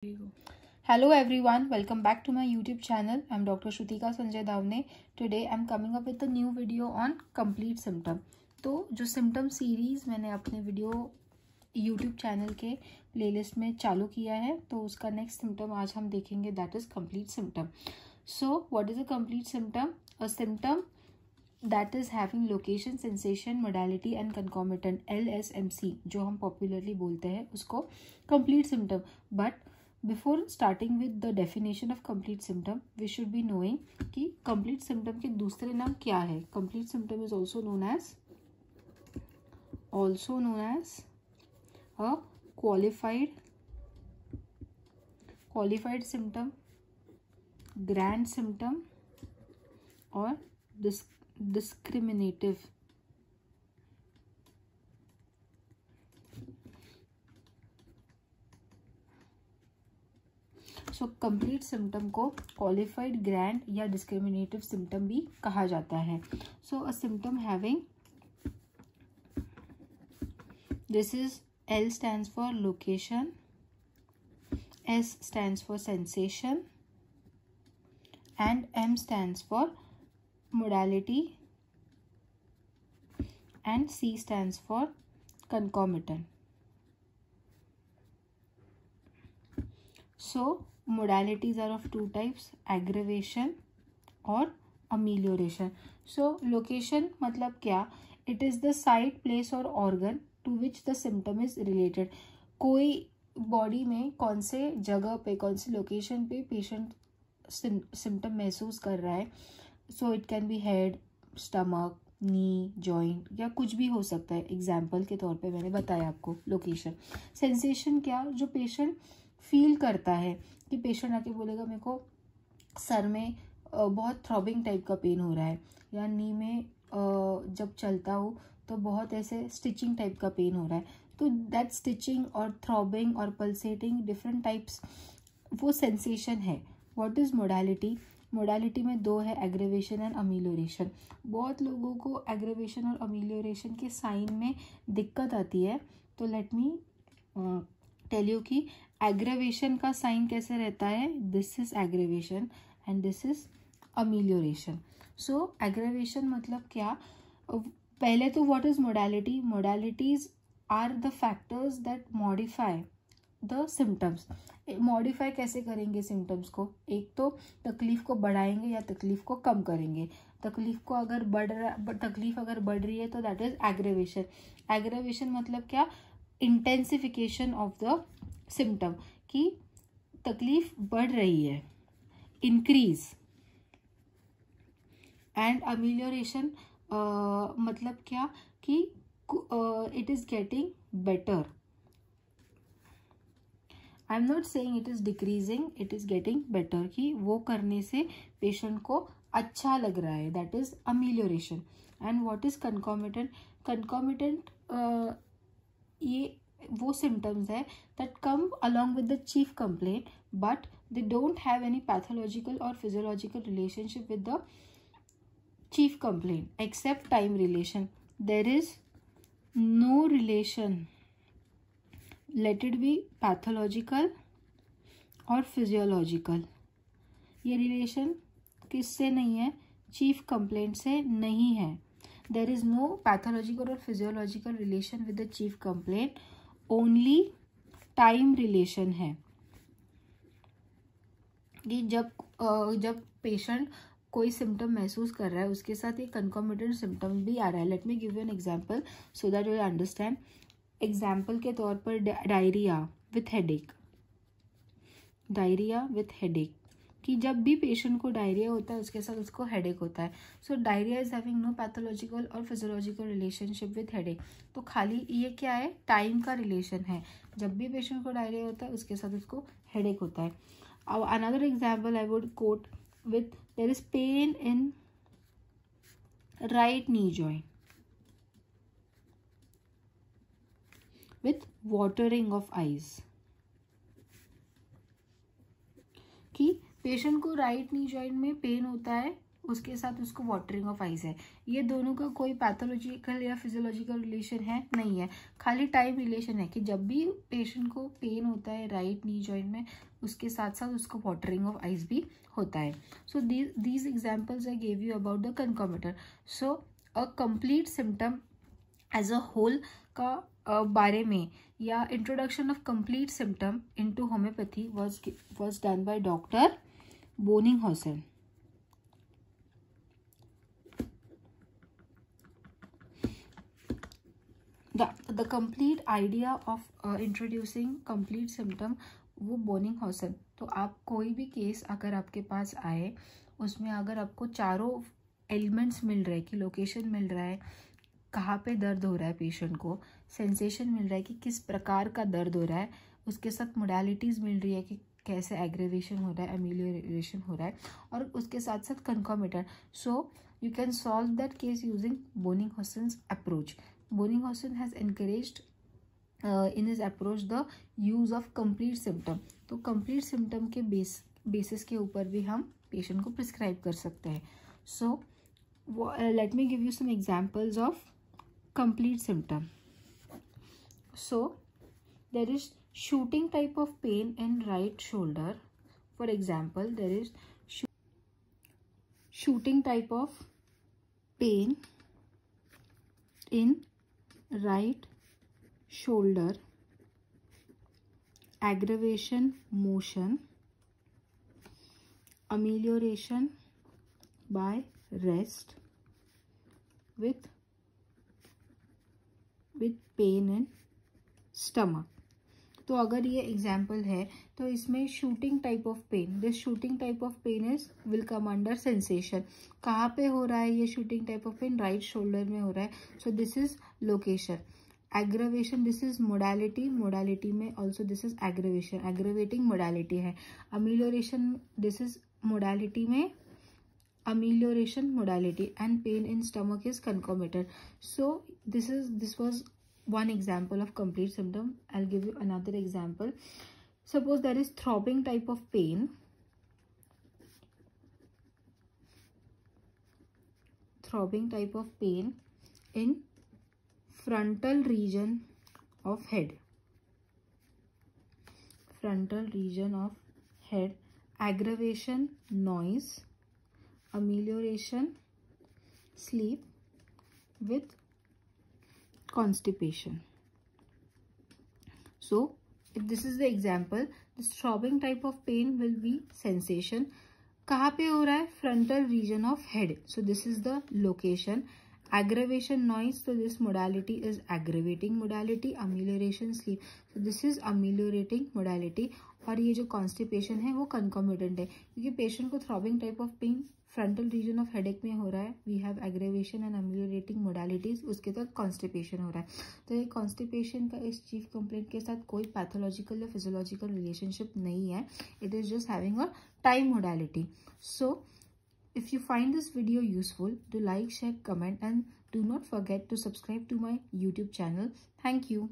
There you go. Hello everyone, welcome back to my YouTube channel. I'm Dr. Shrutika Sanjay Davne. Today I'm coming up with a new video on complete symptom. तो जो symptom series मैंने अपने video YouTube channel के playlist में चालू किया है, तो उसका नेक्स्ट सिम्टम आज हम देखेंगे, that is complete symptom. So what is a complete symptom? A symptom that is having location, sensation, modality and concomitant, LSMC जो हम पॉपुलरली बोलते हैं उसको complete symptom. But before starting with the definition of complete symptom, we should be knowing कि complete symptom के दूसरे नाम क्या है. Complete symptom is also known as a qualified symptom, grand symptom और discriminative. सो कंप्लीट सिम्टम को qualified, grand या discriminative symptom भी कहा जाता है. So a symptom having, this is L stands for location, S stands for sensation and M stands for modality and C stands for concomitant. So modalities are of two types, aggravation और amelioration. So location मतलब क्या? It is the site, place और organ to which the symptom is related. कोई body में कौन से जगह पे, कौन सी लोकेशन पे पेशेंट सिम्टम महसूस कर रहा है. So it can be head, stomach, knee, joint या कुछ भी हो सकता है. एग्जाम्पल के तौर पे मैंने बताया आपको लोकेशन. सेंसेशन क्या? जो पेशेंट फील करता है कि पेशेंट आके बोलेगा मेरे को सर में बहुत थ्रॉबिंग टाइप का पेन हो रहा है, या नी में जब चलता हूँ तो बहुत ऐसे स्टिचिंग टाइप का पेन हो रहा है. तो दैट स्टिचिंग और थ्रॉबिंग और पल्सेटिंग डिफरेंट टाइप्स, वो सेंसेशन है. What is modality? मोडालिटी में दो है, एग्रेवेशन एंड अमीलियोरेशन. बहुत लोगों को एग्रेवेशन और अमीलियोरेशन के साइन में दिक्कत आती है. तो लेट मी टेल यू कि एग्रेवेशन का साइन कैसे रहता है. This is aggravation and this is amelioration. So aggravation मतलब क्या? पहले तो what is modality? Modalities are the factors that modify the symptoms. Modify कैसे करेंगे सिम्टम्स को? एक तो तकलीफ को बढ़ाएंगे या तकलीफ को कम करेंगे. तकलीफ अगर बढ़ रही है तो दैट इज एग्रेवेशन. एग्रेवेशन मतलब क्या? इंटेंसिफिकेशन ऑफ द सिम्टम, कि तकलीफ बढ़ रही है, इंक्रीज. एंड अमीलियोरेशन मतलब क्या? कि it is getting better. I am not saying it is decreasing, it is getting better, कि वो करने से पेशेंट को अच्छा लग रहा है. That is amelioration. And what is concomitant? Concomitant ये वो सिम्टम्स है that come along with the chief complaint, but they don't have any pathological और physiological relationship with the chief complaint except time relation. There is no relation, let it be pathological और physiological. ये relation किससे नहीं है? Chief complaint से नहीं है. There is no pathological और physiological relation with the chief complaint, only time relation है. कि जब पेशेंट कोई सिम्टम महसूस कर रहा है उसके साथ एक कंकॉमिटेंट सिम्टम भी आ रहा है. Let me give you an example so that you will understand. Example के तौर पर diarrhoea with headache. Diarrhoea with headache, कि जब भी पेशेंट को डायरिया होता है उसके साथ उसको हेडेक होता है. So diarrhoea is having no pathological और फिजियोलॉजिकल रिलेशनशिप विथ हेडेक. तो खाली ये क्या है? टाइम का रिलेशन है. जब भी पेशेंट को डायरिया होता है उसके साथ उसको हेडेक होता है. Another example I would quote with there is pain in right knee joint with watering of eyes. कि पेशेंट को राइट नी जॉइंट में पेन होता है उसके साथ उसको वाटरिंग ऑफ आइज है। ये दोनों का कोई पैथोलॉजिकल या फिजियोलॉजिकल रिलेशन है नहीं है, खाली टाइम रिलेशन है कि जब भी पेशेंट को पेन होता है राइट नी जॉइंट में, उसके साथ साथ उसको वाटरिंग ऑफ आइज भी होता है। So these examples I gave you about the concomitant. So a complete symptom as a whole का बारे में या introduction of complete symptom into homoeopathy was done by doctor Bonninghausen. The complete idea of introducing complete symptom वो बोनिंगहॉसन। तो आप कोई भी case अगर आपके पास आए उसमें अगर आपको चारों एलिमेंट्स मिल रहे हैं कि लोकेशन मिल रहा है, कहाँ पे दर्द हो रहा है पेशेंट को, सेंसेशन मिल रहा है कि किस प्रकार का दर्द हो रहा है, उसके साथ मोडालिटीज़ मिल रही है कि कैसे एग्रेवेशन हो रहा है, अमेलियोरेशन हो रहा है, और उसके साथ साथ concomitant. So you can solve that case using Bonninghausen's approach. Bonninghausen has encouraged in his approach the use of complete symptom. तो complete symptom के basis के ऊपर भी हम patient को prescribe कर सकते हैं. So let me give you some examples of complete symptom. So there is shooting type of pain in right shoulder. For example, there is shooting type of pain in right shoulder, aggravation motion, amelioration by rest with pain in stomach. तो अगर ये example है तो इसमें shooting type of pain, this shooting type of pain is will come under sensation. कहाँ पे हो रहा है ये shooting type of pain? Right shoulder में हो रहा है. So this is location. Aggravation, this is modality, modality में also this is aggravation, aggravating modality है. अमीलियोरेशन, दिस इज मोडालिटी में amelioration modality, and pain in stomach is concomitant. So this was one example of complete symptom. I'll give you another example. Suppose there is throbbing type of pain. Throbbing type of pain in frontal region of head. Frontal region of head. Aggravation, noise, amelioration, sleep with constipation. So if this is the example, this throbbing type of pain will be sensation. कहाँ पे हो रहा है? Frontal region of head. So this is the location. Aggravation, noise, so this modality is aggravating modality. Amelioration, sleep, so this is ameliorating modality. और ये जो constipation है वो concomitant है, क्योंकि patient को throbbing type of pain frontal region of headache में हो रहा है. We have aggravation and ameliorating modalities, उसके तक कॉन्स्टिपेशन हो रहा है. तो ये कॉन्स्टिपेशन का इस चीफ कंप्लेंट के साथ कोई पैथोलॉजिकल या फिजियोलॉजिकल रिलेशनशिप नहीं है. It is just having a time modality. So if you find this video useful, do like, share, comment, and do not forget to subscribe to my YouTube channel. Thank you.